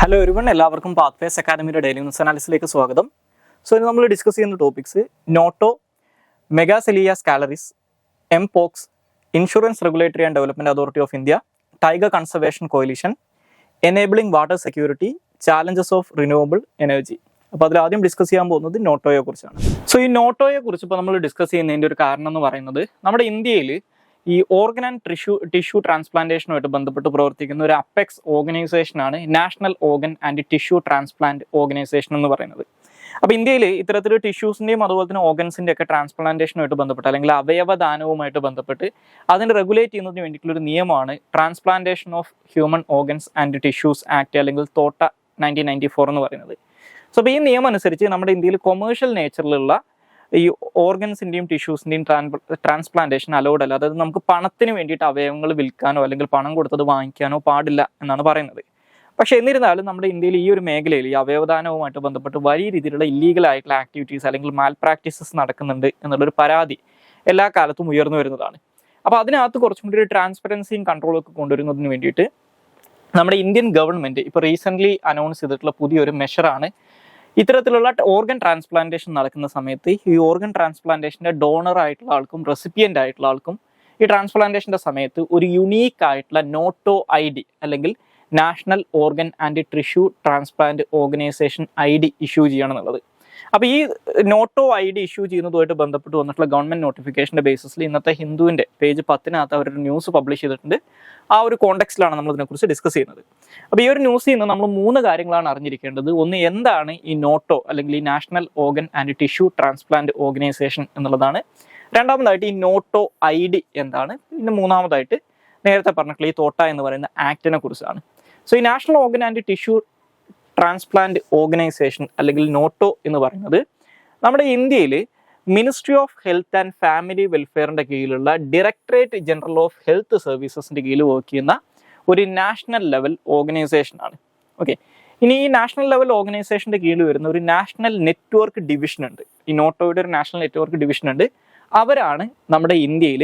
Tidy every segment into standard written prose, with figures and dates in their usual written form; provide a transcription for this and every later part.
Hello everyone, എല്ലാവർക്കും Pathways അക്കാദമിയുടെ daily news അനാലിസിലേക്ക് സ്വാഗതം. ഇന്ന് നമ്മൾ ഡിസ്കസ് ചെയ്യുന്ന topics NOTTO, Megaselia scalaris, mpox, insurance regulatory and development authority of India, tiger conservation coalition, enabling water security, challenges of renewable energy. അപ്പോൾ അതിൽ ആദ്യം ഡിസ്കസ് ചെയ്യാൻ പോകുന്നത് നോട്ടോയെ കുറിച്ചാണ്. ഈ നോട്ടോയെ കുറിച്ച് ഇപ്പോൾ നമ്മൾ ഡിസ്കസ് ചെയ്യുന്നതിൻ്റെ ഒരു കാരണം എന്ന് പറയുന്നത്, നമ്മുടെ ഇന്ത്യയിൽ ഈ ഓർഗൻ ആൻഡ് ടിഷ്യൂ ട്രാൻസ്പ്ലാന്റേഷനുമായിട്ട് ബന്ധപ്പെട്ട് പ്രവർത്തിക്കുന്ന ഒരു അപ്പെക്സ് ഓർഗനൈസേഷനാണ് national organ and tissue transplant organisation എന്ന് പറയുന്നത്. അപ്പോൾ ഇന്ത്യയിൽ ഇത്തരത്തിൽ ടിഷ്യൂസിൻ്റെയും അതുപോലെ തന്നെ ഓർഗൻസിൻ്റെ ഒക്കെ ട്രാൻസ്പ്ലാന്റേഷനുമായിട്ട് ബന്ധപ്പെട്ട് അല്ലെങ്കിൽ അവയവദാനവുമായിട്ട് ബന്ധപ്പെട്ട് അതിന് റെഗുലേറ്റ് ചെയ്യുന്നതിന് വേണ്ടിയിട്ടുള്ളൊരു നിയമമാണ് transplantation of human organs and tissues act അല്ലെങ്കിൽ തോട്ട 1994 എന്ന് പറയുന്നത്. അപ്പോൾ ഈ നിയമം അനുസരിച്ച് നമ്മുടെ ഇന്ത്യയിൽ കൊമേഴ്ഷ്യൽ നേച്ചറിലുള്ള ഈ ഓർഗൻസിൻ്റെയും ടിഷ്യൂസിൻ്റെയും ട്രാൻസ്പ്ലാന്റേഷൻ അലൗഡ് അല്ല. അതായത് നമുക്ക് പണത്തിന് വേണ്ടിയിട്ട് അവയവങ്ങൾ വിൽക്കാനോ അല്ലെങ്കിൽ പണം കൊടുത്തത് വാങ്ങിക്കാനോ പാടില്ല എന്നാണ് പറയുന്നത്. പക്ഷേ എന്നിരുന്നാലും നമ്മുടെ ഇന്ത്യയിൽ ഈ ഒരു മേഖലയിൽ ഈ അവയവദാനവുമായിട്ട് ബന്ധപ്പെട്ട് വലിയ രീതിയിലുള്ള ഇല്ലീഗൽ ആയിട്ടുള്ള ആക്ടിവിറ്റീസ് അല്ലെങ്കിൽ മാൽ പ്രാക്ടീസസ് നടക്കുന്നുണ്ട് എന്നുള്ളൊരു പരാതി എല്ലാ കാലത്തും ഉയർന്നു വരുന്നതാണ്. അപ്പോൾ അതിനകത്ത് കുറച്ചും കൂടി ഒരു ട്രാൻസ്പെറൻസിയും കൺട്രോളും ഒക്കെ കൊണ്ടുവരുന്നതിന് വേണ്ടിയിട്ട് നമ്മുടെ ഇന്ത്യൻ ഗവൺമെൻറ് ഇപ്പോൾ റീസെൻ്റ്ലി അനൗൺസ് ചെയ്തിട്ടുള്ള പുതിയൊരു മെഷറാണ് ഇത്തരത്തിലുള്ള ഓർഗൻ ട്രാൻസ്പ്ലാന്റേഷൻ നടക്കുന്ന സമയത്ത് ഈ ഓർഗൻ ട്രാൻസ്പ്ലാന്റേഷൻ്റെ ഡോണർ ആയിട്ടുള്ള ആൾക്കും റെസിപ്പിയൻ്റ് ആയിട്ടുള്ള ആൾക്കും ഈ ട്രാൻസ്പ്ലാന്റേഷൻ്റെ സമയത്ത് ഒരു യുണീക്ക് ആയിട്ടുള്ള നോട്ടോ ID അല്ലെങ്കിൽ national organ and tissue transplant organisation ID issue ചെയ്യണം എന്നുള്ളത്. അപ്പോൾ ഈ നോട്ടോ ID ഇഷ്യൂ ചെയ്യുന്നതുമായിട്ട് ബന്ധപ്പെട്ട് വന്നിട്ടുള്ള ഗവൺമെൻറ് നോട്ടിഫിക്കേഷൻ്റെ ബേസിസിൽ ഇന്നത്തെ ഹിന്ദുവിൻ്റെ പേജ് 10 അവരൊരു ന്യൂസ് പബ്ലിഷ് ചെയ്തിട്ടുണ്ട്. ആ ഒരു കോണ്ടെക്സ്റ്റിലാണ് നമ്മൾ ഇതിനെക്കുറിച്ച് ഡിസ്കസ് ചെയ്യുന്നത്. അപ്പോൾ ഈ ഒരു ന്യൂസിൽ നിന്ന് നമ്മൾ 3 കാര്യങ്ങളാണ് അറിഞ്ഞിരിക്കേണ്ടത്. ഒന്ന്, എന്താണ് ഈ നോട്ടോ അല്ലെങ്കിൽ ഈ national organ and tissue transplant organisation എന്നുള്ളതാണ്. രണ്ടാമതായിട്ട് ഈ നോട്ടോ ID എന്താണ്. പിന്നെ മൂന്നാമതായിട്ട് നേരത്തെ പറഞ്ഞിട്ടുള്ള ഈ തോട്ട എന്ന് പറയുന്ന ആക്ടിനെ കുറിച്ചാണ്. ഈ national organ and tissue transplant organisation അല്ലെങ്കിൽ നോട്ടോ എന്ന് പറയുന്നത് നമ്മുടെ ഇന്ത്യയിൽ ministry of health and family വെൽഫെയറിൻ്റെ കീഴിലുള്ള ഡയറക്ടറേറ്റ് ജനറൽ ഓഫ് ഹെൽത്ത് സർവീസസിൻ്റെ കീഴിൽ വർക്ക് ചെയ്യുന്ന ഒരു നാഷണൽ ലെവൽ ഓർഗനൈസേഷനാണ്. ഓക്കെ, ഇനി ഈ നാഷണൽ ലെവൽ ഓർഗനൈസേഷൻ്റെ കീഴിൽ വരുന്ന ഒരു നാഷണൽ നെറ്റ്വർക്ക് ഡിവിഷൻ ഉണ്ട്. ഈ നോട്ടോയുടെ ഒരു നാഷണൽ നെറ്റ്വർക്ക് ഡിവിഷൻ ഉണ്ട്. അവരാണ് നമ്മുടെ ഇന്ത്യയിൽ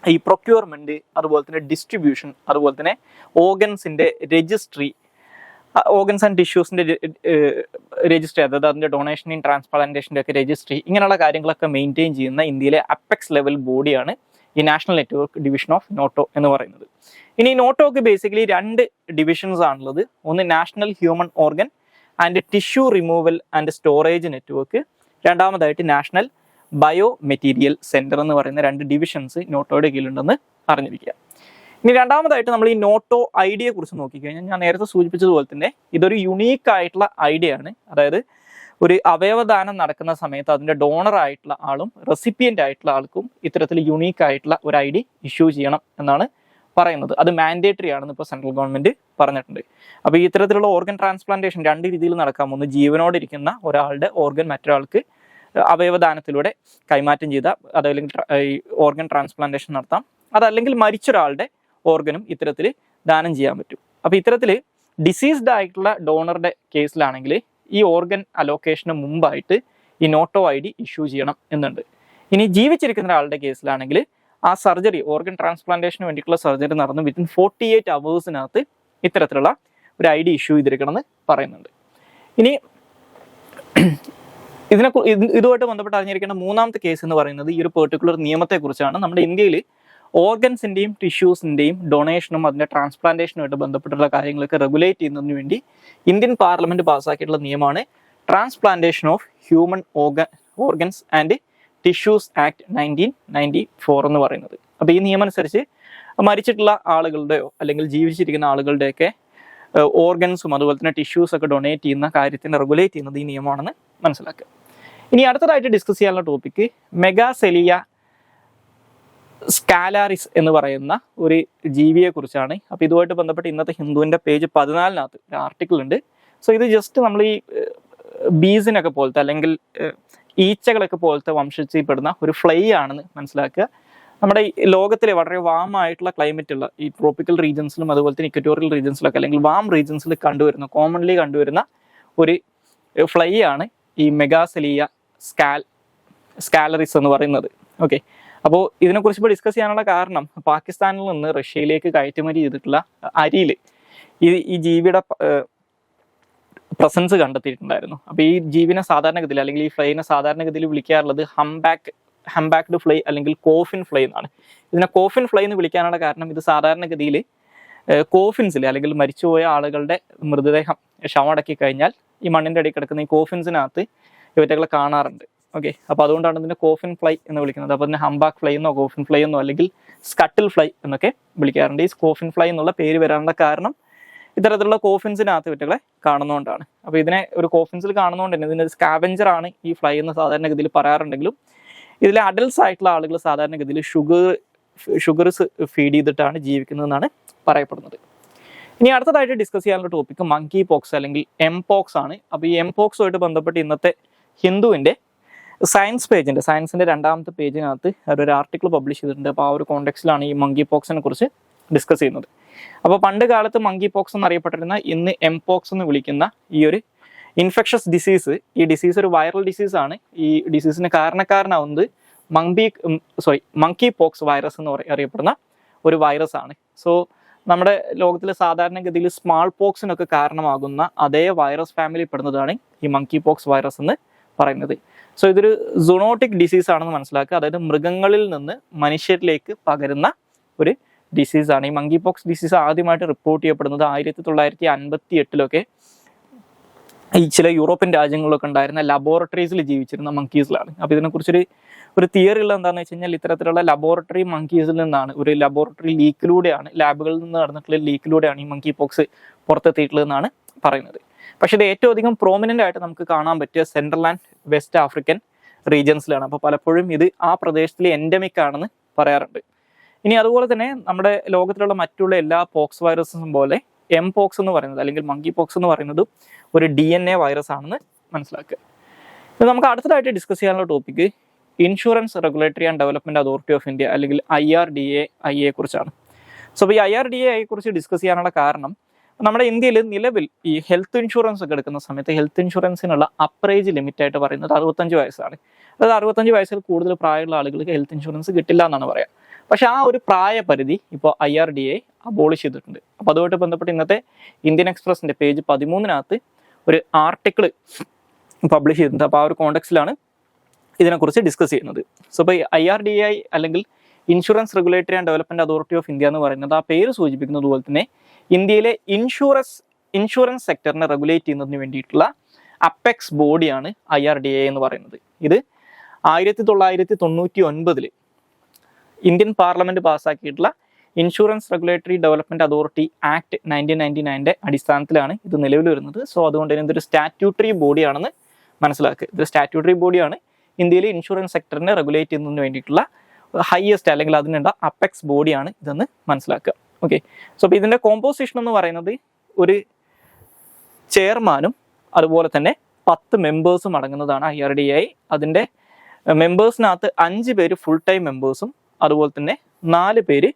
ഈ പ്രൊക്യൂർമെൻറ്റ്, അതുപോലെ തന്നെ ഡിസ്ട്രിബ്യൂഷൻ, അതുപോലെ തന്നെ ഓർഗൻസിൻ്റെ രജിസ്ട്രി, ഓർഗൻസ് ആൻഡ് ടിഷ്യൂസിൻ്റെ രജിസ്ട്രി, അതായത് അതിൻ്റെ ഡൊണേഷൻ്റെയും ട്രാൻസ്പ്ലാന്റേഷൻ്റെ ഒക്കെ രജിസ്ട്രി, ഇങ്ങനെയുള്ള കാര്യങ്ങളൊക്കെ മെയിൻറ്റെയിൻ ചെയ്യുന്ന ഇന്ത്യയിലെ അപ്പെക്സ് ലെവൽ ബോഡിയാണ് ഈ നാഷണൽ നെറ്റ്വർക്ക് ഡിവിഷൻ ഓഫ് നോട്ടോ എന്ന് പറയുന്നത്. ഇനി നോട്ടോക്ക് ബേസിക്കലി 2 ഡിവിഷൻസ് ആണുള്ളത്. ഒന്ന് national human organ and tissue removal and storage network, രണ്ടാമതായിട്ട് നാഷണൽ ബയോ മെറ്റീരിയൽ സെൻറ്റർ എന്ന് പറയുന്ന 2 ഡിവിഷൻസ് നോട്ടോയുടെ കീഴിലുണ്ടെന്ന് അറിഞ്ഞിരിക്കുക. ഇനി രണ്ടാമതായിട്ട് നമ്മൾ ഈ നോട്ടോ ID കുറിച്ച് നോക്കിക്കഴിഞ്ഞാൽ ഞാൻ നേരത്തെ സൂചിപ്പിച്ചതുപോലെ തന്നെ ഇതൊരു യുണീക്ക് ആയിട്ടുള്ള ID ആണ്. അതായത് ഒരു അവയവദാനം നടക്കുന്ന സമയത്ത് അതിൻ്റെ ഡോണർ ആയിട്ടുള്ള ആളും റെസിപ്പിയൻ്റ് ആയിട്ടുള്ള ആൾക്കും ഇത്തരത്തിൽ യുണീക്ക് ആയിട്ടുള്ള ഒരു ID ഇഷ്യൂ ചെയ്യണം എന്നാണ് പറയുന്നത്. അത് മാൻഡേറ്ററി ആണെന്ന് ഇപ്പോൾ സെൻട്രൽ ഗവൺമെൻറ് പറഞ്ഞിട്ടുണ്ട്. അപ്പോൾ ഈ ഇത്തരത്തിലുള്ള ഓർഗൻ ട്രാൻസ്പ്ലാന്റേഷൻ 2 രീതിയിൽ നടക്കാം. ഒന്ന്, ജീവനോടിരിക്കുന്ന ഒരാളുടെ ഓർഗൻ മറ്റൊരാൾക്ക് അവയവദാനത്തിലൂടെ കൈമാറ്റം ചെയ്ത അതല്ലെങ്കിൽ ഈ ഓർഗൻ ട്രാൻസ്പ്ലാന്റേഷൻ നടത്താം. അതല്ലെങ്കിൽ മരിച്ചൊരാളുടെ ഓർഗനും ഇത്തരത്തിൽ ദാനം ചെയ്യാൻ പറ്റും. അപ്പോൾ ഇത്തരത്തിൽ ഡിസീസ്ഡ് ആയിട്ടുള്ള ഡോണറുടെ കേസിലാണെങ്കിൽ ഈ ഓർഗൻ അലോക്കേഷന് മുമ്പായിട്ട് ഈ നോട്ടോ ID ഇഷ്യൂ ചെയ്യണം എന്നുണ്ട്. ഇനി ജീവിച്ചിരിക്കുന്ന ഒരാളുടെ കേസിലാണെങ്കിൽ ആ സർജറി, ഓർഗൻ ട്രാൻസ്പ്ലാന്റേഷന് വേണ്ടിയിട്ടുള്ള സർജറി നടന്ന് വിത്തിൻ 48 അവേഴ്സിനകത്ത് ഇത്തരത്തിലുള്ള ഒരു ID ഇഷ്യൂ ചെയ്തിരിക്കണം എന്ന് പറയുന്നുണ്ട്. ഇനി ഇതുമായിട്ട് ബന്ധപ്പെട്ട് അറിഞ്ഞിരിക്കേണ്ട മൂന്നാമത്തെ കേസ് എന്ന് പറയുന്നത് ഈ ഒരു പെർട്ടിക്കുലർ നിയമത്തെക്കുറിച്ചാണ്. നമ്മുടെ ഇന്ത്യയിൽ ഓർഗൻസിൻ്റെയും ടിഷ്യൂസിൻ്റെയും ഡൊണേഷനും അതിൻ്റെ ട്രാൻസ്പ്ലാന്റേഷനുമായിട്ട് ബന്ധപ്പെട്ടുള്ള കാര്യങ്ങളൊക്കെ റെഗുലേറ്റ് ചെയ്യുന്നതിന് വേണ്ടി ഇന്ത്യൻ പാർലമെൻറ്റ് പാസ്സാക്കിയിട്ടുള്ള നിയമമാണ് transplantation of human organs and tissues act 1994 എന്ന് പറയുന്നത്. അപ്പോൾ ഈ നിയമം അനുസരിച്ച് മരിച്ചിട്ടുള്ള ആളുകളുടെയോ അല്ലെങ്കിൽ ജീവിച്ചിരിക്കുന്ന ആളുകളുടെയൊക്കെ ഓർഗൻസും അതുപോലെ തന്നെ ടിഷ്യൂസൊക്കെ ഡൊണേറ്റ് ചെയ്യുന്ന കാര്യത്തിന് റെഗുലേറ്റ് ചെയ്യുന്നത് ഈ നിയമമാണെന്ന് മനസ്സിലാക്കുക. ഇനി അടുത്തതായിട്ട് ഡിസ്കസ് ചെയ്യാനുള്ള ടോപ്പിക്ക് മെഗാസെലിയ സ്കാലാറിസ് എന്ന് പറയുന്ന ഒരു ജീവിയെ കുറിച്ചാണ്. അപ്പോൾ ഇതുമായിട്ട് ബന്ധപ്പെട്ട് ഇന്നത്തെ ഹിന്ദുവിൻ്റെ പേജ് 14 ഒരു ആർട്ടിക്കിൾ ഉണ്ട്. ഇത് ജസ്റ്റ് നമ്മൾ ഈ ബീസിനൊക്കെ പോലത്തെ അല്ലെങ്കിൽ ഈച്ചകളൊക്കെ പോലത്തെ വംശത്തിൽപ്പെടുന്ന ഒരു ഫ്ലൈ ആണെന്ന് മനസ്സിലാക്കുക. നമ്മുടെ ഈ ലോകത്തിലെ വളരെ വാമായിട്ടുള്ള ക്ലൈമറ്റുള്ള ഈ ട്രോപ്പിക്കൽ റീജൻസിലും അതുപോലെ തന്നെ ഇക്വറ്റോറിയൽ റീജൻസിലൊക്കെ അല്ലെങ്കിൽ വാം റീജൻസിൽ കോമൺലി കണ്ടുവരുന്ന ഒരു ഫ്ലൈ ആണ് ഈ മെഗാസെലിയ സ്കാലറിസ് എന്ന് പറയുന്നത്. ഓക്കെ, അപ്പോൾ ഇതിനെക്കുറിച്ച് ഇപ്പോൾ ഡിസ്കസ് ചെയ്യാനുള്ള കാരണം പാകിസ്ഥാനിൽ നിന്ന് റഷ്യയിലേക്ക് കയറ്റുമതി ചെയ്തിട്ടുള്ള അരിയിൽ ഈ ജീവിയുടെ പ്രസൻസ് കണ്ടെത്തിയിട്ടുണ്ടായിരുന്നു. അപ്പോൾ ഈ ജീവിനെ സാധാരണഗതിയിൽ അല്ലെങ്കിൽ ഈ ഫ്ലൈനെ സാധാരണഗതിയിൽ വിളിക്കാറുള്ളത് ഹംബാക്ഡ് ഫ്ലൈ അല്ലെങ്കിൽ കോഫിൻ ഫ്ലൈ എന്നാണ്. ഇതിനെ കോഫിൻ ഫ്ലൈ എന്ന് വിളിക്കാനുള്ള കാരണം ഇത് സാധാരണഗതിയിൽ കോഫിൻസിൽ അല്ലെങ്കിൽ മരിച്ചുപോയ ആളുകളുടെ മൃതദേഹം ശവമടക്കി കഴിഞ്ഞാൽ ഈ മണ്ണിൻ്റെ അടിയിൽ കിടക്കുന്ന ഈ കോഫിൻസിനകത്ത് ഇവറ്റകളെ കാണാറുണ്ട്. ഓക്കെ, അപ്പോൾ അതുകൊണ്ടാണ് ഇതിനെ കോഫിൻ ഫ്ലൈ എന്ന് വിളിക്കുന്നത്. അപ്പോൾ ഇതിനെ ഹംബാക്ക് ഫ്ലൈ എന്നോ കോഫിൻ ഫ്ലൈ എന്നോ അല്ലെങ്കിൽ സ്കട്ടിൽ ഫ്ലൈ എന്നൊക്കെ വിളിക്കാറുണ്ട്. ഈ കോഫിൻ ഫ്ലൈ എന്നുള്ള പേര് വരാനുള്ള കാരണം ഇത്തരത്തിലുള്ള കോഫിൻസിനകത്ത് ഇവറ്റകളെ കാണുന്നതുകൊണ്ടാണ്. അപ്പോൾ ഇതിനെ ഒരു കോഫിൻസിൽ കാണുന്നതുകൊണ്ട് തന്നെ ഇതിനൊരു സ്കാവഞ്ചർ ആണ് ഈ ഫ്ലൈ എന്ന് സാധാരണഗതിയിൽ പറയാറുണ്ടെങ്കിലും ഇതിലെ അഡൽട്സ് ആയിട്ടുള്ള ആളുകൾ സാധാരണഗതിയിൽ ഷുഗർസ് ഫീഡ് ചെയ്തിട്ടാണ് ജീവിക്കുന്നതെന്നാണ് പറയപ്പെടുന്നത്. ഇനി അടുത്തതായിട്ട് ഡിസ്കസ് ചെയ്യാനുള്ള ടോപ്പിക്ക് മങ്കി പോക്സ് അല്ലെങ്കിൽ എംപോക്സ് ആണ്. അപ്പോൾ ഈ എംപോക്സുമായിട്ട് ബന്ധപ്പെട്ട് ഇന്നത്തെ ഹിന്ദുവിൻ്റെ സയൻസിൻ്റെ 2ാമത്തെ പേജിനകത്ത് ഒരു ആർട്ടിക്കിൾ പബ്ലിഷ് ചെയ്തിട്ടുണ്ട്. അപ്പോൾ ആ ഒരു കോണ്ടെക്സ്റ്റിലാണ് ഈ മങ്കി പോക്സിനെ കുറിച്ച് ഡിസ്കസ് ചെയ്യുന്നത്. അപ്പോൾ പണ്ട് കാലത്ത് മങ്കി പോക്സ് എന്നറിയപ്പെട്ടിരുന്ന ഇന്ന് എംപോക്സ് എന്ന് വിളിക്കുന്ന ഈ ഒരു ഇൻഫെക്ഷസ് ഡിസീസ്, ഈ ഡിസീസ് ഒരു വൈറൽ ഡിസീസാണ്. ഈ ഡിസീസിന് കാരണക്കാരനാവുന്നത് മങ്കി പോക്സ് വൈറസ് എന്ന് അറിയപ്പെടുന്ന ഒരു വൈറസ് ആണ്. സോ നമ്മുടെ ലോകത്തിൽ സാധാരണഗതിയിൽ സ്മാൾ പോക്സിനൊക്കെ കാരണമാകുന്ന അതേ വൈറസ് ഫാമിലി പെടുന്നതാണ് ഈ മങ്കി പോക്സ് വൈറസ് എന്ന് പറയുന്നത്. സോ ഇതൊരു സൂണോട്ടിക് ഡിസീസ് ആണെന്ന് മനസ്സിലാക്കുക. അതായത് മൃഗങ്ങളിൽ നിന്ന് മനുഷ്യരിലേക്ക് പകരുന്ന ഒരു ഡിസീസാണ്. ഈ മങ്കി പോക്സ് ഡിസീസ് ആദ്യമായിട്ട് റിപ്പോർട്ട് ചെയ്യപ്പെടുന്നത് 1958 ഈ ചില യൂറോപ്യൻ രാജ്യങ്ങളിലൊക്കെ ഉണ്ടായിരുന്ന ലബോറട്ടറീസിൽ ജീവിച്ചിരുന്ന മങ്കീസിലാണ്. അപ്പോൾ ഇതിനെക്കുറിച്ചൊരു തിയറി ഉള്ളത് എന്താണെന്ന് വെച്ച് കഴിഞ്ഞാൽ ഇത്തരത്തിലുള്ള ലബോറട്ടറി മങ്കീസിൽ നിന്നാണ്, ഒരു ലബോറട്ടറി ലീക്കിലൂടെയാണ്, ലാബുകളിൽ നിന്ന് നടന്നിട്ടുള്ള ലീക്കിലൂടെയാണ് ഈ മങ്കി പോക്സ് പുറത്തെത്തിയിട്ടുള്ളതെന്നാണ് പറയുന്നത്. പക്ഷേ ഇത് ഏറ്റവും അധികം പ്രോമിനൻ്റ് ആയിട്ട് നമുക്ക് കാണാൻ പറ്റിയ സെൻട്രൽ ആൻഡ് വെസ്റ്റ് ആഫ്രിക്കൻ റീജിയൻസിലാണ്. അപ്പോൾ പലപ്പോഴും ഇത് ആ പ്രദേശത്തിലെ എൻഡമിക് ആണെന്ന് പറയാറുണ്ട്. ഇനി അതുപോലെ തന്നെ നമ്മുടെ ലോകത്തിലുള്ള മറ്റുള്ള എല്ലാ പോക്സ് വൈറസും പോലെ എംപോക്സ് എന്ന് പറയുന്നത് അല്ലെങ്കിൽ മങ്കി പോക്സ് എന്ന് പറയുന്നത് ഒരു DNA വൈറസ് ആണെന്ന് മനസ്സിലാക്കുക. ഇത് നമുക്ക് അടുത്തതായിട്ട് ഡിസ്കസ് ചെയ്യാനുള്ള topic insurance regulatory and development authority of India അല്ലെങ്കിൽ IRDAI കുറിച്ചാണ്. സോ ഈ IRDAI കുറിച്ച് ഡിസ്കസ് ചെയ്യാനുള്ള കാരണം നമ്മുടെ ഇന്ത്യയിൽ നിലവിൽ ഈ ഹെൽത്ത് ഇൻഷുറൻസ് ഒക്കെ എടുക്കുന്ന സമയത്ത് ഹെൽത്ത് ഇൻഷുറൻസിനുള്ള അപ്രേജ് ലിമിറ്റ് ആയിട്ട് പറയുന്നത് 65 വയസ്സാണ്. അതായത് 65 വയസ്സിൽ കൂടുതൽ പ്രായമുള്ള ആളുകൾക്ക് ഹെൽത്ത് ഇൻഷുറൻസ് കിട്ടില്ല എന്നാണ് പറയുക. പക്ഷെ ആ ഒരു പ്രായപരിധി ഇപ്പോൾ IRDAI അബോളിഷ് ചെയ്തിട്ടുണ്ട്. അപ്പോൾ അതുമായിട്ട് ബന്ധപ്പെട്ട് ഇന്നത്തെ ഇന്ത്യൻ എക്സ്പ്രസിൻ്റെ പേജ് 13 ഒരു ആർട്ടിക്കിൾ പബ്ലിഷ് ചെയ്തിട്ടുണ്ട്. അപ്പോൾ ആ ഒരു കോണ്ടെക്സ്റ്റിലാണ് ഇതിനെക്കുറിച്ച് ഡിസ്കസ് ചെയ്യുന്നത്. സോ ഇപ്പോൾ IRDAI അല്ലെങ്കിൽ insurance regulatory and development authority of India എന്ന് പറയുന്നത് ആ പേര് സൂചിപ്പിക്കുന്നത് പോലെ തന്നെ ഇന്ത്യയിലെ ഇൻഷുറൻസ് സെക്ടറിനെ റെഗുലേറ്റ് ചെയ്യുന്നതിന് വേണ്ടിയിട്ടുള്ള അപ്പെക്സ് ബോഡിയാണ് IRDAI എന്ന് പറയുന്നത്. ഇത് 1999 ഇന്ത്യൻ പാർലമെന്റ് പാസ്സാക്കിയിട്ടുള്ള insurance regulatory development authority act 1999 അടിസ്ഥാനത്തിലാണ് ഇത് നിലവിൽ വരുന്നത്. സോ അതുകൊണ്ട് തന്നെ ഇതൊരു സ്റ്റാറ്റ്യൂട്ടറി ബോഡിയാണെന്ന് മനസ്സിലാക്കുക. ഇതൊരു സ്റ്റാറ്റ്യൂട്ടറി ബോഡിയാണ്. ഇന്ത്യയിലെ ഇൻഷുറൻസ് സെക്ടറിനെ റെഗുലേറ്റ് ചെയ്യുന്നതിന് വേണ്ടിയിട്ടുള്ള ഹയസ്റ്റ് അല്ലെങ്കിൽ അതിനുള്ള അപ്പെക്സ് ബോഡിയാണ് ഇതെന്ന് മനസ്സിലാക്കുക. ഓക്കെ, സോ അപ്പോൾ ഇതിൻ്റെ കോമ്പോസിഷൻ എന്ന് പറയുന്നത് ഒരു ചെയർമാനും അതുപോലെ തന്നെ 10 മെമ്പേഴ്സും അടങ്ങുന്നതാണ് IRDAI. അതിൻ്റെ മെമ്പേഴ്സിനകത്ത് 5 പേര് ഫുൾ ടൈം മെമ്പേഴ്സും അതുപോലെ തന്നെ 4 പേര്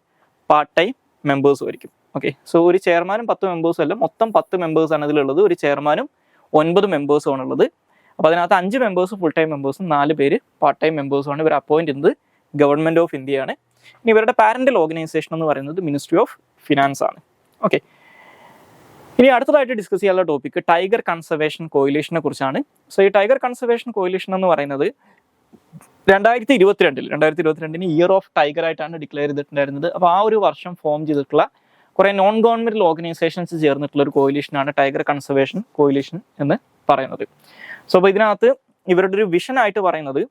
പാർട്ട് ടൈം മെമ്പേഴ്സും ആയിരിക്കും. ഓക്കെ, സോ ഒരു ചെയർമാനും 10 മെമ്പേഴ്സും അല്ല, മൊത്തം 10 മെമ്പേഴ്സാണ് ഇതിലുള്ളത്. ഒരു ചെയർമാനും 9 മെമ്പേഴ്സും ആണുള്ളത്. അപ്പോൾ അതിനകത്ത് 5 മെമ്പേഴ്സ് ഫുൾ ടൈം മെമ്പേഴ്സും 4 പേര് പാർട്ട് ടൈം മെമ്പേഴ്സുമാണ്. ഇവർ അപ്പോയിന്റ് ചെയ്യുന്നത് ഗവൺമെൻറ് ഓഫ് ഇന്ത്യയാണ്. ഇനി ഇവരുടെ പാരന്റൽ ഓർഗനൈസേഷൻ എന്ന് പറയുന്നത് മിനിസ്ട്രി ഓഫ് ഫിനാൻസ് ആണ്. ഓക്കെ, ഇനി അടുത്തതായിട്ട് ഡിസ്കസ് ചെയ്യാനുള്ള ടോപ്പിക്ക് ടൈഗർ കൺസർവേഷൻ കോയിലേഷനെ കുറിച്ചാണ്. സോ ഈ ടൈഗർ കൺസർവേഷൻ കോയിലേഷൻ എന്ന് പറയുന്നത് 2022 ഇയർ ഓഫ് ടൈഗർ ആയിട്ടാണ് ഡിക്ലെയർ ചെയ്തിട്ടുണ്ടായിരുന്നത്. അപ്പോൾ ആ ഒരു വർഷം ഫോം ചെയ്തിട്ടുള്ള കുറേ നോൺ ഗവൺമെൻറ് ഓർഗനൈസേഷൻസ് ചേർന്നിട്ടുള്ള ഒരു കോയിലേഷനാണ് ടൈഗർ കൺസർവേഷൻ കോയിലേഷൻ എന്ന് പറയുന്നത്. സോ അപ്പോൾ ഇതിനകത്ത് ഇവരുടെ ഒരു വിഷനായിട്ട് പറയുന്നത്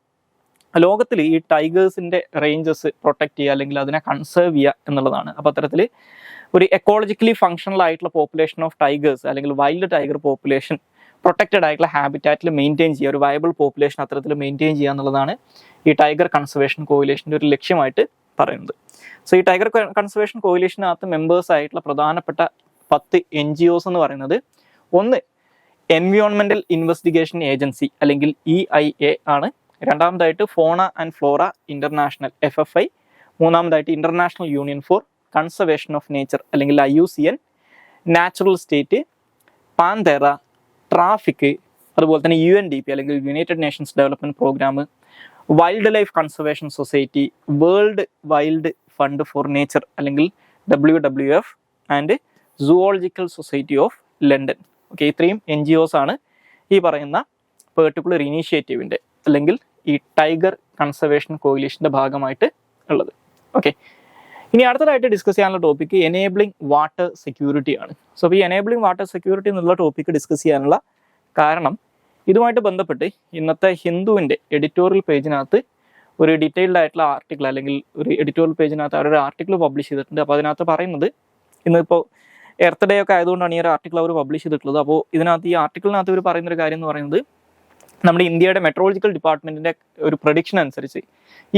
ലോകത്തിൽ ഈ ടൈഗേഴ്സിൻ്റെ റേഞ്ചസ് പ്രൊട്ടക്ട് ചെയ്യുക അല്ലെങ്കിൽ അതിനെ കൺസേർവ് ചെയ്യുക എന്നുള്ളതാണ്. അപ്പോൾ അത്തരത്തിൽ ഒരു എക്കോളജിക്കലി ഫങ്ഷണൽ ആയിട്ടുള്ള പോപ്പുലേഷൻ ഓഫ് ടൈഗേഴ്സ് അല്ലെങ്കിൽ വൈൽഡ് ടൈഗർ പോപ്പുലേഷൻ പ്രൊട്ടക്റ്റഡ് ആയിട്ടുള്ള ഹാബിറ്റാറ്റിൽ മെയിൻറ്റെയിൻ ചെയ്യുക, ഒരു വയബിൾ പോപ്പുലേഷൻ അത്തരത്തിൽ മെയിൻറ്റെയിൻ ചെയ്യുക എന്നുള്ളതാണ് ഈ ടൈഗർ കൺസർവേഷൻ കോയിലേഷൻ്റെ ഒരു ലക്ഷ്യമായിട്ട് പറയുന്നത്. സോ ഈ ടൈഗർ കൺസർവേഷൻ കോയിലേഷനകത്ത് മെമ്പേഴ്സ് ആയിട്ടുള്ള പ്രധാനപ്പെട്ട 10 NGOs എന്ന് പറയുന്നത് ഒന്ന് എൻവിയോൺമെൻറ്റൽ ഇൻവെസ്റ്റിഗേഷൻ ഏജൻസി അല്ലെങ്കിൽ EIA ആണ്. രണ്ടാമതായിട്ട് fauna and flora international FFI. മൂന്നാമതായിട്ട് international union for conservation of nature അല്ലെങ്കിൽ IUCN, natural state, Panthera, traffic, അതുപോലെ തന്നെ UNDP അല്ലെങ്കിൽ united nations development programme, wild life conservation society, world wild fund for nature അല്ലെങ്കിൽ WWF and zoological society of London. Okay, ഇത്രയും NGOs ആണ് ഈ പറയുന്ന particular ഇനീഷ്യേറ്റീവിൻ്റെ അല്ലെങ്കിൽ ഈ ടൈഗർ കൺസർവേഷൻ കോയിലിഷൻ്റെ ഭാഗമായിട്ട് ഉള്ളത്. ഓക്കെ, ഇനി അടുത്തതായിട്ട് ഡിസ്കസ് ചെയ്യാനുള്ള ടോപ്പിക്ക് എനേബിളിംഗ് വാട്ടർ സെക്യൂരിറ്റി ആണ്. സോ ഈ എനേബിളിംഗ് വാട്ടർ സെക്യൂരിറ്റി എന്നുള്ള ടോപ്പിക്ക് ഡിസ്കസ് ചെയ്യാനുള്ള കാരണം ഇതുമായിട്ട് ബന്ധപ്പെട്ട് ഇന്നത്തെ ഹിന്ദുവിൻ്റെ എഡിറ്റോറിയൽ പേജിനകത്ത് ഒരു ഡീറ്റെയിൽഡ് ആയിട്ടുള്ള ആർട്ടിക്കിൾ അല്ലെങ്കിൽ ഒരു എഡിറ്റോറിയൽ പേജിനകത്ത് അവരൊരു ആർട്ടിക്കിൾ പബ്ലിഷ് ചെയ്തിട്ടുണ്ട്. അപ്പോൾ അതിനകത്ത് പറയുന്നത് ഇന്നിപ്പോൾ എർത്ത് ഡേ ഒക്കെ ആയതുകൊണ്ടാണ് ഈ ഒരു ആർട്ടിക്കിൾ അവർ പബ്ലിഷ് ചെയ്തിട്ടുള്ളത്. അപ്പോൾ ഇതിനകത്ത് ഈ ആർട്ടിക്കിളിനകത്ത് ഇവർ പറയുന്നൊരു കാര്യം എന്ന് പറയുന്നത് നമ്മുടെ ഇന്ത്യയുടെ മെട്രോളജിക്കൽ ഡിപ്പാർട്ട്മെൻറ്റിൻ്റെ ഒരു പ്രഡിക്ഷൻ അനുസരിച്ച്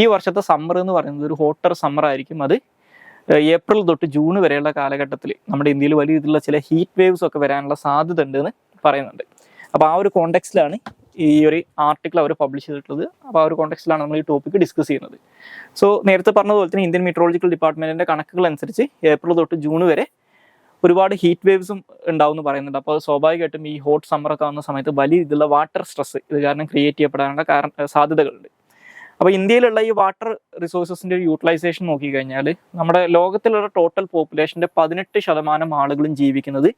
ഈ വർഷത്തെ സമ്മർ എന്ന് പറയുന്നത് ഒരു ഹോട്ടർ സമ്മർ ആയിരിക്കും. അത് ഏപ്രിൽ തൊട്ട് ജൂൺ വരെയുള്ള കാലഘട്ടത്തിൽ നമ്മുടെ ഇന്ത്യയിൽ വലിയ രീതിയിലുള്ള ചില ഹീറ്റ് വേവ്സ് ഒക്കെ വരാനുള്ള സാധ്യത ഉണ്ട് എന്ന് പറയുന്നുണ്ട്. അപ്പോൾ ആ ഒരു കോണ്ടെക്സ്റ്റിലാണ് ഈ ഒരു ആർട്ടിക്കിൾ അവർ പബ്ലിഷ് ചെയ്തിട്ടുള്ളത്. അപ്പോൾ ആ ഒരു കോണ്ടെക്സ്റ്റിലാണ് നമ്മൾ ഈ ടോപ്പിക്ക് ഡിസ്കസ് ചെയ്യുന്നത്. സോ നേരത്തെ പറഞ്ഞതുപോലെ തന്നെ ഇന്ത്യൻ മെട്രോളജിക്കൽ ഡിപ്പാർട്ട്മെൻറ്റിൻ്റെ കണക്കുകൾ അനുസരിച്ച് ഏപ്രിൽ തൊട്ട് ജൂൺ വരെ ഒരുപാട് ഹീറ്റ് വേവ്സും ഉണ്ടാവും എന്ന് പറയുന്നുണ്ട്. അപ്പോൾ സ്വാഭാവികമായിട്ടും ഈ ഹോട്ട് സമ്മറൊക്കെ ആവുന്ന സമയത്ത് വലിയ രീതിയിലുള്ള വാട്ടർ സ്ട്രെസ് ഇത് കാരണം ക്രിയേറ്റ് ചെയ്യപ്പെടാനുള്ള സാധ്യതകളുണ്ട്. അപ്പോൾ ഇന്ത്യയിലുള്ള ഈ വാട്ടർ റിസോഴ്സസിൻ്റെ ഒരു യൂട്ടിലൈസേഷൻ നോക്കിക്കഴിഞ്ഞാൽ നമ്മുടെ ലോകത്തിലുള്ള ടോട്ടൽ പോപ്പുലേഷൻ്റെ 18% ആളുകളും ജീവിക്കുന്നത്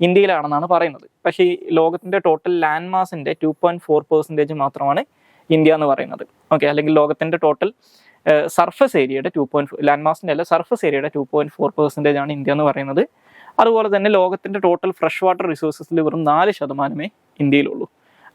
ഇന്ത്യയിലാണെന്നാണ് പറയുന്നത്. പക്ഷേ ഈ ലോകത്തിൻ്റെ ടോട്ടൽ ലാൻഡ് മാസിൻ്റെ 2.4% മാത്രമാണ് ഇന്ത്യ എന്ന് പറയുന്നത്. ഓക്കെ, അല്ലെങ്കിൽ ലോകത്തിൻ്റെ ടോട്ടൽ സർഫസ് ഏരിയയുടെ ലാൻഡ് മാസിൻ്റെ അല്ല സർഫസ് ഏരിയയുടെ 2.4% ആണ് ഇന്ത്യ എന്ന് പറയുന്നത്. അതുപോലെ തന്നെ ലോകത്തിൻ്റെ ടോട്ടൽ ഫ്രഷ് വാട്ടർ റിസോഴ്സസിൽ വെറും 4% ഇന്ത്യയിലുള്ളൂ.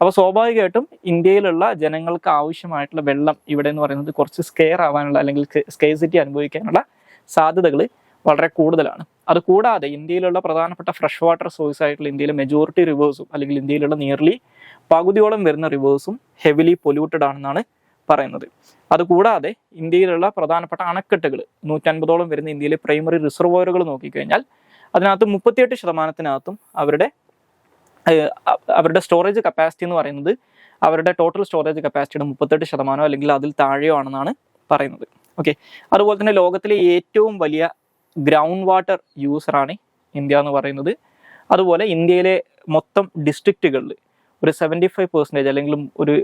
അപ്പോൾ സ്വാഭാവികമായിട്ടും ഇന്ത്യയിലുള്ള ജനങ്ങൾക്ക് ആവശ്യമായിട്ടുള്ള വെള്ളം ഇവിടെ എന്ന് പറയുന്നത് കുറച്ച് സ്കെയർ ആവാനുള്ള അല്ലെങ്കിൽ സ്കേസിറ്റി അനുഭവിക്കാനുള്ള സാധ്യതകൾ വളരെ കൂടുതലാണ്. അതുകൂടാതെ ഇന്ത്യയിലുള്ള പ്രധാനപ്പെട്ട ഫ്രഷ് വാട്ടർ സോഴ്സ് ആയിട്ടുള്ള ഇന്ത്യയിലെ മെജോറിറ്റി റിവേഴ്സും അല്ലെങ്കിൽ ഇന്ത്യയിലുള്ള നിയർലി പകുതിയോളം വരുന്ന റിവേഴ്സും ഹെവിലി പൊല്യൂട്ടഡ് ആണെന്നാണ് പറയുന്നത്. അതുകൂടാതെ ഇന്ത്യയിലുള്ള പ്രധാനപ്പെട്ട അണക്കെട്ടുകൾ 150ഓളം വരുന്ന ഇന്ത്യയിലെ പ്രൈമറി റിസർവോയറുകൾ നോക്കിക്കഴിഞ്ഞാൽ അതിനകത്ത് 38%-ത്തിനകത്തും അവരുടെ സ്റ്റോറേജ് കപ്പാസിറ്റി എന്ന് പറയുന്നത് അവരുടെ ടോട്ടൽ സ്റ്റോറേജ് കപ്പാസിറ്റിയുടെ 38% അല്ലെങ്കിൽ അതിൽ താഴെയോ ആണെന്നാണ് പറയുന്നത്. ഓക്കെ, അതുപോലെ തന്നെ ലോകത്തിലെ ഏറ്റവും വലിയ ഗ്രൗണ്ട് വാട്ടർ യൂസറാണ് ഇന്ത്യ എന്ന് പറയുന്നത്. അതുപോലെ ഇന്ത്യയിലെ മൊത്തം ഡിസ്ട്രിക്റ്റുകളിൽ ഒരു 75% അല്ലെങ്കിൽ ഒരു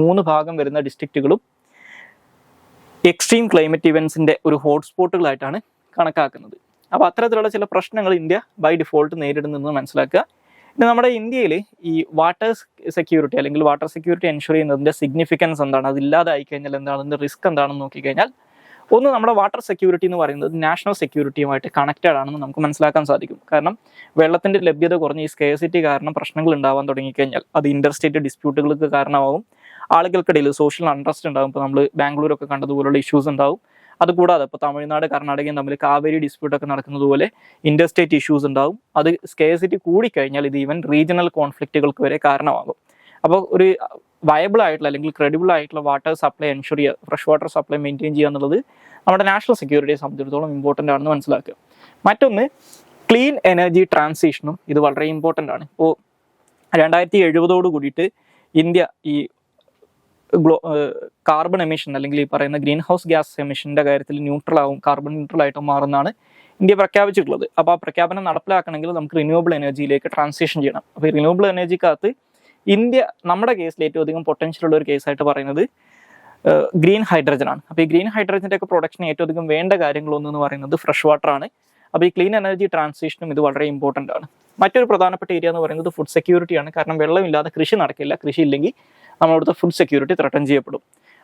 3 ഭാഗം വരുന്ന ഡിസ്ട്രിക്റ്റുകളും എക്സ്ട്രീം ക്ലൈമറ്റ് ഇവൻസിൻ്റെ ഒരു ഹോട്ട്സ്പോട്ടുകളായിട്ടാണ് കണക്കാക്കുന്നത്. അപ്പോൾ അത്തരത്തിലുള്ള ചില പ്രശ്നങ്ങൾ ഇന്ത്യ ബൈ ഡിഫോൾട്ട് നേരിടുന്നതെന്ന് മനസ്സിലാക്കുക. ഇനി നമ്മുടെ ഇന്ത്യയിൽ ഈ വാട്ടർ സെക്യൂരിറ്റി അല്ലെങ്കിൽ വാട്ടർ സെക്യൂരിറ്റി എൻഷുർ ചെയ്യുന്നതിൻ്റെ സിഗ്നിഫിക്കൻസ് എന്താണ്, അതില്ലാതായി കഴിഞ്ഞാൽ എന്താണ്, അതിൻ്റെ റിസ്ക് എന്താണെന്ന് നോക്കിക്കഴിഞ്ഞാൽ ഒന്ന് നമ്മുടെ വാട്ടർ സെക്യൂരിറ്റി എന്ന് പറയുന്നത് നാഷണൽ സെക്യൂരിറ്റിയുമായിട്ട് കണക്റ്റഡ് ആണെന്ന് നമുക്ക് മനസ്സിലാക്കാൻ സാധിക്കും. കാരണം വെള്ളത്തിൻ്റെ ലഭ്യത കുറഞ്ഞ് ഈ സ്കേസിറ്റി കാരണം പ്രശ്നങ്ങൾ ഉണ്ടാവാൻ തുടങ്ങിക്കഴിഞ്ഞാൽ അത് ഇൻ്റർസ്റ്റേറ്റ് ഡിസ്പ്യൂട്ടുകൾക്ക് കാരണമാവും. ആളുകൾക്കിടയിൽ സോഷ്യൽ അൺട്രസ്റ്റ് ഉണ്ടാകും. ഇപ്പോൾ നമ്മൾ ബാംഗ്ലൂരൊക്കെ കണ്ടതുപോലുള്ള ഇഷ്യൂസ് ഉണ്ടാവും. അതുകൂടാതെ ഇപ്പോൾ തമിഴ്നാട് കർണാടകയും തമ്മിൽ കാവേരി ഡിസ്പ്യൂട്ടൊക്കെ നടക്കുന്നത് പോലെ ഇൻ്റർസ്റ്റേറ്റ് ഇഷ്യൂസ് ഉണ്ടാവും. അത് സ്കേസിറ്റി കൂടിക്കഴിഞ്ഞാൽ ഇത് ഈവൻ റീജിയണൽ കോൺഫ്ലിക്റ്റുകൾക്ക് വരെ കാരണമാകും. അപ്പോൾ ഒരു വയബിൾ ആയിട്ടുള്ള അല്ലെങ്കിൽ ക്രെഡിബിൾ ആയിട്ടുള്ള വാട്ടർ സപ്ലൈ എൻഷുർ ചെയ്യുക, ഫ്രഷ് വാട്ടർ സപ്ലൈ മെയിൻറ്റെയിൻ ചെയ്യുക എന്നുള്ളത് നമ്മുടെ നാഷണൽ സെക്യൂരിറ്റിയെ സംബന്ധിച്ചിടത്തോളം ഇമ്പോർട്ടൻ്റ് ആണെന്ന് മനസ്സിലാക്കുക. മറ്റൊന്ന് ക്ലീൻ എനർജി ട്രാൻസിഷനും ഇത് വളരെ ഇമ്പോർട്ടൻ്റ് ആണ്. ഇപ്പോൾ 2070 കൂടിയിട്ട് ഇന്ത്യ ഈ കാർബൺ എമിഷൻ അല്ലെങ്കിൽ ഈ പറയുന്ന ഗ്രീൻ ഹൗസ് ഗ്യാസ് എമിഷൻ്റെ കാര്യത്തിൽ കാർബൺ ന്യൂട്രൽ ആയിട്ട് മാറുന്നതാണ് ഇന്ത്യ പ്രഖ്യാപിച്ചിട്ടുള്ളത്. അപ്പോൾ ആ പ്രഖ്യാപനം നടപ്പിലാക്കണമെങ്കിൽ നമുക്ക് റിന്യൂവബിൾ എനർജിയിലേക്ക് ട്രാൻസിഷൻ ചെയ്യണം. അപ്പോൾ ഈ റിന്യൂവബിൾ എനർജിക്കകത്ത് ഇന്ത്യ നമ്മുടെ കേസിൽ ഏറ്റവും അധികം പൊട്ടൻഷ്യൽ ഉള്ള ഒരു കേസായിട്ട് പറയുന്നത് ഗ്രീൻ ഹൈഡ്രജൻ ആണ്. അപ്പോൾ ഈ ഗ്രീൻ ഹൈഡ്രജൻ്റെ ഒക്കെ പ്രൊഡക്ഷന് ഏറ്റവും അധികം വേണ്ട കാര്യങ്ങളൊന്നെന്ന് പറയുന്നത് ഫ്രഷ് വാട്ടർ ആണ്. അപ്പോൾ ഈ ക്ലീൻ എനർജി ട്രാൻസിഷനും ഇത് വളരെ ഇമ്പോർട്ടൻ്റ് ആണ്. മറ്റൊരു പ്രധാനപ്പെട്ട ഏരിയ എന്ന് പറയുന്നത് ഫുഡ് സെക്യൂരിറ്റിയാണ്. കാരണം വെള്ളമില്ലാതെ കൃഷി നടക്കില്ല. കൃഷി ഇല്ലെങ്കിൽ നമ്മളിവിടുത്തെ ഫുഡ് സെക്യൂരിറ്റി ത്രട്ടൻ ചെയ്യപ്പെടും.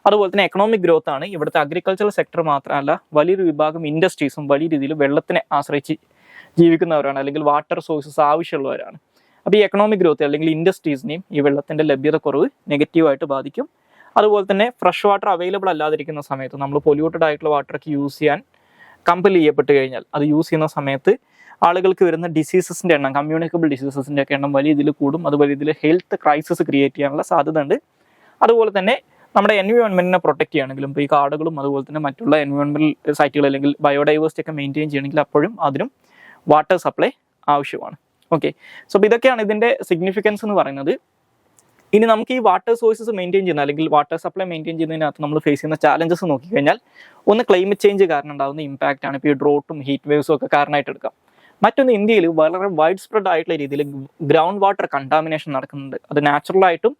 അതുപോലെ തന്നെ എക്കണോമിക് ഗ്രോത്ത് ആണ്. ഇവിടുത്തെ അഗ്രികൾച്ചറൽ സെക്ടർ മാത്രമല്ല വലിയൊരു വിഭാഗം ഇൻഡസ്ട്രീസും വലിയ രീതിയിൽ വെള്ളത്തിനെ ആശ്രയിച്ച് ജീവിക്കുന്നവരാണ് അല്ലെങ്കിൽ വാട്ടർ സോഴ്സസ് ആവശ്യമുള്ളവരാണ്. അപ്പോൾ ഈ എക്കണോമിക് ഗ്രോത്ത് അല്ലെങ്കിൽ ഇൻഡസ്ട്രീസിനെയും ഈ വെള്ളത്തിൻ്റെ ലഭ്യത കുറവ് നെഗറ്റീവായിട്ട് ബാധിക്കും. അതുപോലെ തന്നെ ഫ്രഷ് വാട്ടർ അവൈലബിൾ അല്ലാതിരിക്കുന്ന സമയത്ത് നമ്മൾ പൊല്യൂട്ടഡ് ആയിട്ടുള്ള വാട്ടർക്ക് യൂസ് ചെയ്യാൻ കമ്പൽ ചെയ്യപ്പെട്ട് കഴിഞ്ഞാൽ അത് യൂസ് ചെയ്യുന്ന സമയത്ത് ആളുകൾക്ക് വരുന്ന ഡിസീസസിൻ്റെ എണ്ണം, കമ്മ്യൂണിക്കബിൾ ഡിസീസസിൻ്റെ ഒക്കെ എണ്ണം വലിയ ഇതിൽ കൂടും. അത് വലിയ ഇതിൽ ഹെൽത്ത് ക്രൈസിസ് ക്രിയേറ്റ് ചെയ്യാനുള്ള സാധ്യത ഉണ്ട്. അതുപോലെ തന്നെ നമ്മുടെ എൻവയോൺമെൻറ്റിനെ പ്രൊട്ടക്ട് ചെയ്യണമെങ്കിലും ഇപ്പോൾ ഈ കാടുകളും അതുപോലെ തന്നെ മറ്റുള്ള എൻവയോൺമെൻറ്റൽ സൈറ്റുകൾ അല്ലെങ്കിൽ ബയോഡൈവേഴ്സിറ്റി ഒക്കെ മെയിൻറ്റെയിൻ ചെയ്യണമെങ്കിൽ അപ്പോഴും അതിനും വാട്ടർ സപ്ലൈ ആവശ്യമാണ്. ഓക്കെ, സോ ഇതൊക്കെയാണ് ഇതിൻ്റെ സിഗ്നിഫിക്കൻസ് എന്ന് പറയുന്നത്. ഇനി നമുക്ക് ഈ വാട്ടർ സോഴ്സസ് മെയിൻറ്റെയിൻ ചെയ്യുന്ന അല്ലെങ്കിൽ വാട്ടർ സപ്ലൈ മെയിൻറ്റെയിൻ ചെയ്യുന്നതിനകത്ത് നമ്മൾ ഫേസ് ചെയ്യുന്ന ചാലഞ്ചസ് നോക്കിക്കഴിഞ്ഞാൽ ഒന്ന് ക്ലൈമറ്റ് ചേഞ്ച് കാരണം ഉണ്ടാകുന്ന ഇമ്പാക്റ്റ് ആണ്. ഇപ്പോൾ ഈ ഡ്രോട്ടും ഹീറ്റ് വേവ്സും ഒക്കെ കാരണമായിട്ട് എടുക്കാം. മറ്റൊന്ന് ഇന്ത്യയിൽ വളരെ വൈഡ് സ്പ്രെഡ് ആയിട്ടുള്ള രീതിയിൽ ഗ്രൗണ്ട് വാട്ടർ കണ്ടാമിനേഷൻ നടക്കുന്നുണ്ട്. അത് നാച്ചുറലായിട്ടും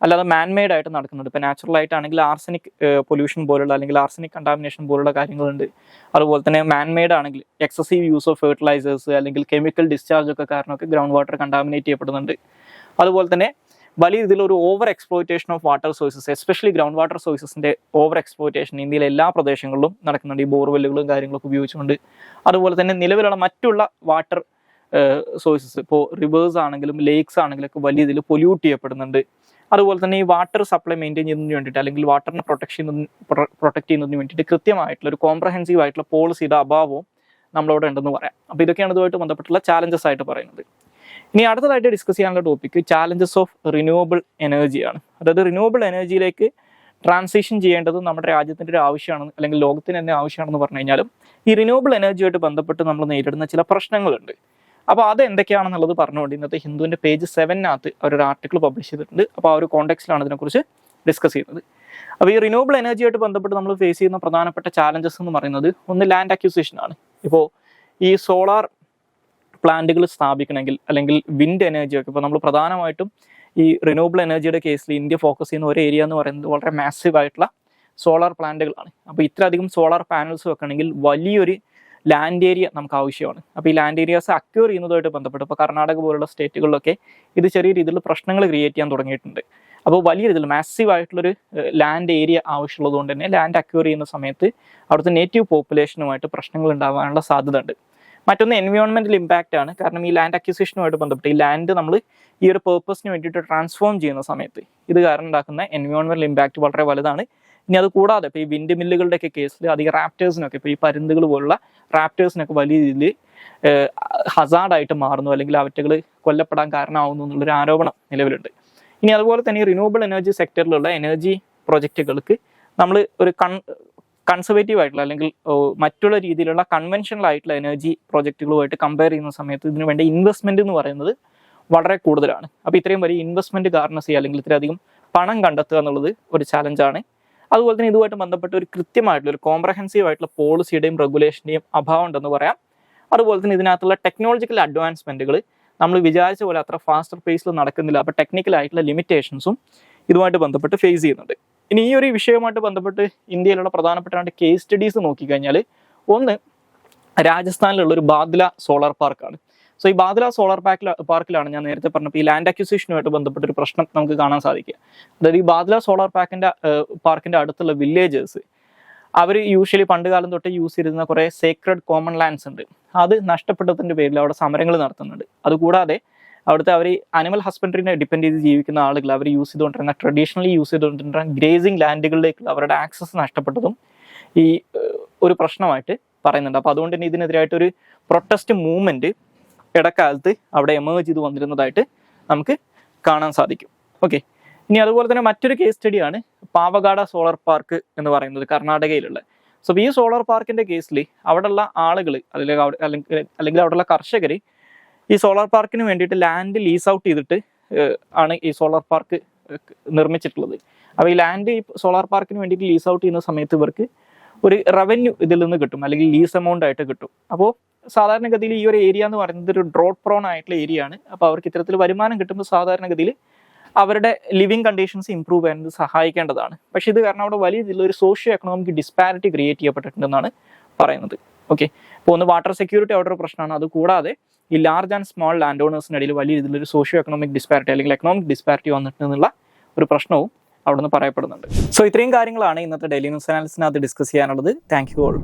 അല്ലാതെ മാൻമെയ്ഡ് ആയിട്ട് നടക്കുന്നുണ്ട്. ഇപ്പോൾ നാച്ചുറൽ ആയിട്ടാണെങ്കിൽ ആർസനിക് പൊല്യൂഷൻ പോലുള്ള അല്ലെങ്കിൽ ആർസനിക് കണ്ടാമിനേഷൻ പോലുള്ള കാര്യങ്ങളുണ്ട്. അതുപോലെ തന്നെ മാൻമെയ്ഡ് ആണെങ്കിൽ എക്സസീവ് യൂസ് ഓഫ് ഫെർട്ടിലൈസേഴ്സ് അല്ലെങ്കിൽ കെമിക്കൽ ഡിസ്ചാർജ് ഒക്കെ കാരണമൊക്കെ ഗ്രൗണ്ട് വാട്ടർ കണ്ടാമിനേറ്റ് ചെയ്യപ്പെടുന്നുണ്ട്. അതുപോലെ തന്നെ വലിയ രീതിയിലൊരു over exploitation of water sources, especially ground water സോഴ്സസിന്റെ ഓവർ എക്സ്പ്ലോയിറ്റേഷൻ ഇന്ത്യയിലെ എല്ലാ പ്രദേശങ്ങളിലും നടക്കുന്നുണ്ട്, ഈ ബോർവെല്ലുകളും കാര്യങ്ങളൊക്കെ ഉപയോഗിച്ചുകൊണ്ട്. അതുപോലെ തന്നെ നിലവിലുള്ള മറ്റുള്ള വാട്ടർ സോഴ്സസ്, ഇപ്പോൾ റിവേഴ്സ് ആണെങ്കിലും ലേക്സ് ആണെങ്കിലും ഒക്കെ വലിയ രീതിയിൽ പൊല്യൂട്ട് ചെയ്യപ്പെടുന്നുണ്ട്. അതുപോലെ തന്നെ ഈ വാട്ടർ സപ്ലൈ മെയിൻറ്റെയിൻ ചെയ്യുന്നതിന് വേണ്ടിയിട്ട് അല്ലെങ്കിൽ വാട്ടറിനെ പ്രൊട്ടക്ട് ചെയ്യുന്നതിന് വേണ്ടിയിട്ട് കൃത്യമായിട്ടുള്ള ഒരു കോംപ്രഹെൻസീവ് ആയിട്ടുള്ള പോളിസിയുടെ അഭാവവും നമ്മളവിടെ ഉണ്ടെന്ന് പറയാം. അപ്പോൾ ഇതൊക്കെയാണ് ഇതുമായിട്ട് ബന്ധപ്പെട്ടുള്ള ചാലഞ്ചസ് ആയിട്ട് പറയുന്നത്. ഇനി അടുത്തതായിട്ട് ഡിസ്കസ് ചെയ്യാനുള്ള ടോപ്പിക് ചാലഞ്ചസ് ഓഫ് റിന്യൂവബിൾ എനർജിയാണ്. അതായത് റിന്യൂവബിൾ എനർജിയിലേക്ക് ട്രാൻസിഷൻ ചെയ്യേണ്ടത് നമ്മുടെ രാജ്യത്തിൻ്റെ ഒരു ആവശ്യമാണ്, അല്ലെങ്കിൽ ലോകത്തിന് തന്നെ ആവശ്യമാണെന്ന് പറഞ്ഞു കഴിഞ്ഞാലും ഈ റിന്യൂവബിൾ എനർജിയായിട്ട് ബന്ധപ്പെട്ട് നമ്മൾ നേരിടുന്ന ചില പ്രശ്നങ്ങളുണ്ട്. അപ്പോൾ അത് എന്തൊക്കെയാണെന്നുള്ളത് പറഞ്ഞുകൊണ്ട് ഇന്നത്തെ ഹിന്ദുവിൻ്റെ പേജ് 7-നകത്ത് അവരൊരു ആർട്ടിക്കിൾ പബ്ലിഷ് ചെയ്തിട്ടുണ്ട്. അപ്പോൾ ആ ഒരു കോണ്ടെക്സ്റ്റിലാണ് ഇതിനെക്കുറിച്ച് ഡിസ്കസ് ചെയ്യുന്നത്. അപ്പോൾ ഈ റിന്യൂവബിൾ എനർജിയായിട്ട് ബന്ധപ്പെട്ട് നമ്മൾ ഫേസ് ചെയ്യുന്ന പ്രധാനപ്പെട്ട ചാലഞ്ചസ് എന്ന് പറയുന്നത് ഒന്ന് ലാൻഡ് അക്വിസിഷൻ ആണ്. ഇപ്പോൾ ഈ സോളാർ പ്ലാന്റുകൾ സ്ഥാപിക്കണമെങ്കിൽ അല്ലെങ്കിൽ വിൻഡ് എനർജിയൊക്കെ, ഇപ്പോൾ നമ്മൾ പ്രധാനമായിട്ടും ഈ റിന്യൂവബിൾ എനർജിയുടെ കേസിൽ ഇന്ത്യ ഫോക്കസ് ചെയ്യുന്ന ഒരു ഏരിയ എന്ന് പറയുന്നത് വളരെ മാസീവ് ആയിട്ടുള്ള സോളാർ പ്ലാന്റുകളാണ്. അപ്പോൾ ഇത്രയധികം സോളാർ പാനൽസ് വെക്കണമെങ്കിൽ വലിയൊരു ലാൻഡ് ഏരിയ നമുക്ക് ആവശ്യമാണ്. അപ്പോൾ ഈ ലാൻഡ് ഏരിയാസ് അക്വയർ ചെയ്യുന്നതുമായിട്ട് ബന്ധപ്പെട്ട് ഇപ്പോൾ കർണാടക പോലുള്ള സ്റ്റേറ്റുകളിലൊക്കെ ഇത് ചെറിയ രീതിയിൽ പ്രശ്നങ്ങൾ ക്രിയേറ്റ് ചെയ്യാൻ തുടങ്ങിയിട്ടുണ്ട്. അപ്പോൾ വലിയ രീതിയിൽ മാസീവ് ആയിട്ടുള്ളൊരു ലാൻഡ് ഏരിയ ആവശ്യമുള്ളത് കൊണ്ട് തന്നെ ലാൻഡ് അക്വയർ ചെയ്യുന്ന സമയത്ത് അവിടുത്തെ നേറ്റീവ് പോപ്പുലേഷനുമായിട്ട് പ്രശ്നങ്ങൾ ഉണ്ടാകാനുള്ള സാധ്യത ഉണ്ട്. മറ്റൊന്ന് എൻവയോൺമെന്റൽ ഇമ്പാക്റ്റ് ആണ്. കാരണം ഈ ലാൻഡ് അക്വിസിഷനുമായിട്ട് ബന്ധപ്പെട്ട് ഈ ലാൻഡ് നമ്മൾ ഈ ഒരു പേർപ്പസിന് വേണ്ടിയിട്ട് ട്രാൻസ്ഫോം ചെയ്യുന്ന സമയത്ത് ഇത് കാരണം ഉണ്ടാക്കുന്ന എൻവയോൺമെന്റൽ ഇമ്പാക്റ്റ് വളരെ വലുതാണ്. ഇനി അത് കൂടാതെ ഇപ്പോൾ ഈ വിൻഡ് മില്ലുകളുടെയൊക്കെ കേസിൽ അധികം റാപ്റ്റേഴ്സിനൊക്കെ, ഇപ്പോൾ ഈ പരുന്തുകൾ പോലുള്ള റാപ്റ്റേഴ്സിനൊക്കെ വലിയ രീതിയിൽ ഹസാർഡായിട്ട് മാറുന്നു, അല്ലെങ്കിൽ അവറ്റകൾ കൊല്ലപ്പെടാൻ കാരണമാവുന്നു എന്നുള്ളൊരു ആരോപണം നിലവിലുണ്ട്. ഇനി അതുപോലെ തന്നെ ഈ റിന്യൂവബിൾ എനർജി സെക്ടറിലുള്ള എനർജി പ്രൊജക്റ്റുകൾക്ക് നമ്മൾ ഒരു കൺസർവേറ്റീവ് ആയിട്ടുള്ള അല്ലെങ്കിൽ മറ്റുള്ള രീതിയിലുള്ള കൺവെൻഷണൽ ആയിട്ടുള്ള എനർജി പ്രൊജക്റ്റുകളുമായിട്ട് കമ്പയർ ചെയ്യുന്ന സമയത്ത് ഇതിനു വേണ്ട ഇൻവെസ്റ്റ്മെന്റ് എന്ന് പറയുന്നത് വളരെ കൂടുതലാണ്. അപ്പോൾ ഇത്രയും വലിയ ഇൻവെസ്റ്റ്മെന്റ് കാരണം ചെയ്യുക അല്ലെങ്കിൽ ഇത്രയധികം പണം കണ്ടെത്തുക എന്നുള്ളത് ഒരു ചാലഞ്ചാണ്. അതുപോലെ തന്നെ ഇതുമായിട്ട് ബന്ധപ്പെട്ട് ഒരു കൃത്യമായിട്ടുള്ള ഒരു കോംപ്രഹെൻസീവ് ആയിട്ടുള്ള പോളിസിയുടെയും റെഗുലേഷൻ്റെയും അഭാവം ഉണ്ടെന്ന് പറയാം. അതുപോലെ തന്നെ ഇതിനകത്തുള്ള ടെക്നോളജിക്കൽ അഡ്വാൻസ്മെന്റുകൾ നമ്മൾ വിചാരിച്ച പോലെ അത്ര ഫാസ്റ്റർ പേസിൽ നടക്കുന്നില്ല. അപ്പോൾ ടെക്നിക്കലായിട്ടുള്ള ലിമിറ്റേഷൻസും ഇതുമായിട്ട് ബന്ധപ്പെട്ട് ഫേസ് ചെയ്യുന്നുണ്ട്. ഇനി ഈ ഒരു വിഷയവുമായിട്ട് ബന്ധപ്പെട്ട് ഇന്ത്യയിലുള്ള പ്രധാനപ്പെട്ട രണ്ട് കേസ് സ്റ്റഡീസ് നോക്കിക്കഴിഞ്ഞാൽ, ഒന്ന് രാജസ്ഥാനിലുള്ള ഒരു ബാദ്ല സോളാർ പാർക്കാണ്. സോ ഈ ബാദ്ല സോളാർ പാർക്കിലാണ് ഞാൻ നേരത്തെ പറഞ്ഞപ്പോൾ ഈ ലാൻഡ് അക്വിസിഷനുമായിട്ട് ബന്ധപ്പെട്ട ഒരു പ്രശ്നം നമുക്ക് കാണാൻ സാധിക്കുക. അതായത് ഈ ബാദ്ല സോളാർ പാർക്കിന്റെ അടുത്തുള്ള വില്ലേജേഴ്സ് അവർ യൂഷ്വലി പണ്ട് കാലം തൊട്ട് യൂസ് ചെയ്തിരുന്ന കുറേ സേക്രഡ് കോമൺ ലാൻഡ്സ് ഉണ്ട്. അത് നഷ്ടപ്പെട്ടതിൻ്റെ പേരിൽ അവിടെ സമരങ്ങൾ നടത്തുന്നുണ്ട്. അതുകൂടാതെ അവിടുത്തെ അവർ അനിമൽ ഹസ്ബൻഡറിനെ ഡിപ്പെൻഡ് ചെയ്ത് ജീവിക്കുന്ന ആളുകൾ അവർ യൂസ് ചെയ്തുകൊണ്ടിരുന്ന ട്രഡീഷണലി യൂസ് ചെയ്തുകൊണ്ടിരുന്ന ഗ്രേസിംഗ് ലാൻഡുകളിലേക്കുള്ള അവരുടെ ആക്സസ് നഷ്ടപ്പെട്ടതും ഈ ഒരു പ്രശ്നമായിട്ട് പറയുന്നുണ്ട്. അപ്പോൾ അതുകൊണ്ട് തന്നെ ഇതിനെതിരായിട്ടൊരു പ്രൊട്ടസ്റ്റ് മൂവ്മെന്റ് ഇടക്കാലത്ത് അവിടെ എമേർജ് ചെയ്ത് വന്നിരുന്നതായിട്ട് നമുക്ക് കാണാൻ സാധിക്കും. ഓക്കെ, ഇനി അതുപോലെ തന്നെ മറ്റൊരു കേസ് സ്റ്റഡിയാണ് പാവഗാഡ സോളാർ പാർക്ക് എന്ന് പറയുന്നത് കർണാടകയിലുള്ള. സോ ഈ സോളാർ പാർക്കിന്റെ കേസിൽ അവിടെയുള്ള ആളുകൾ അല്ലെങ്കിൽ അവിടെയുള്ള കർഷകർ ഈ സോളാർ പാർക്കിന് വേണ്ടിയിട്ട് ലാൻഡ് ലീസ് ഔട്ട് ചെയ്തിട്ട് ആണ് ഈ സോളാർ പാർക്ക് നിർമ്മിച്ചിട്ടുള്ളത്. അപ്പോൾ ഈ ലാൻഡ് ഈ സോളാർ പാർക്കിന് വേണ്ടിയിട്ട് ലീസ് ഔട്ട് ചെയ്യുന്ന സമയത്ത് ഇവർക്ക് ഒരു റവന്യൂ ഇതിൽ നിന്ന് കിട്ടും, അല്ലെങ്കിൽ ലീസ് എമൗണ്ട് ആയിട്ട് കിട്ടും. അപ്പോൾ സാധാരണഗതിയിൽ ഈ ഒരു ഏരിയ എന്ന് പറയുന്നത് ഒരു ഡ്രോട്ട് പ്രോൺ ആയിട്ടുള്ള ഏരിയ ആണ്. അപ്പോൾ അവർക്ക് ഇത്തരത്തിൽ വരുമാനം കിട്ടുമ്പോൾ സാധാരണഗതിയിൽ അവരുടെ ലിവിങ് കണ്ടീഷൻസ് ഇംപ്രൂവ് ചെയ്യാൻ സഹായിക്കേണ്ടതാണ്. പക്ഷേ ഇത് കാരണം അവിടെ വലിയ രീതിയിൽ ഒരു സോഷ്യോ എക്കണോമിക് ഡിസ്പാരിറ്റി ക്രിയേറ്റ് ചെയ്യപ്പെട്ടിട്ടുണ്ടെന്നാണ് പറയുന്നത്. ഓക്കെ, ഇപ്പോൾ ഒന്ന് വാട്ടർ സെക്യൂരിറ്റി അവിടെ ഒരു പ്രശ്നമാണ്. അതുകൂടാതെ ഈ ലാർജ് ആൻഡ് സ്മോൾ ലാൻഡ് ഓണേഴ്സിനിടയിൽ വലിയ രീതിയിലൊരു സോഷ്യോ എക്കണോമിക് ഡിസ്പാരിറ്റി അല്ലെങ്കിൽ എക്കണോമിക് ഡിസ്പാരിറ്റി വന്നിട്ടുണ്ടെന്നുള്ള ഒരു പ്രശ്നവും അവിടെ നിന്ന് പറയപ്പെടുന്നുണ്ട്. സോ ഇത്രയും കാര്യങ്ങളാണ് ഇന്നത്തെ ഡെയിലി ന്യൂസ് അനാലിസിനകത്ത് ഡിസ്കസ് ചെയ്യാനുള്ളത്. Thank you all.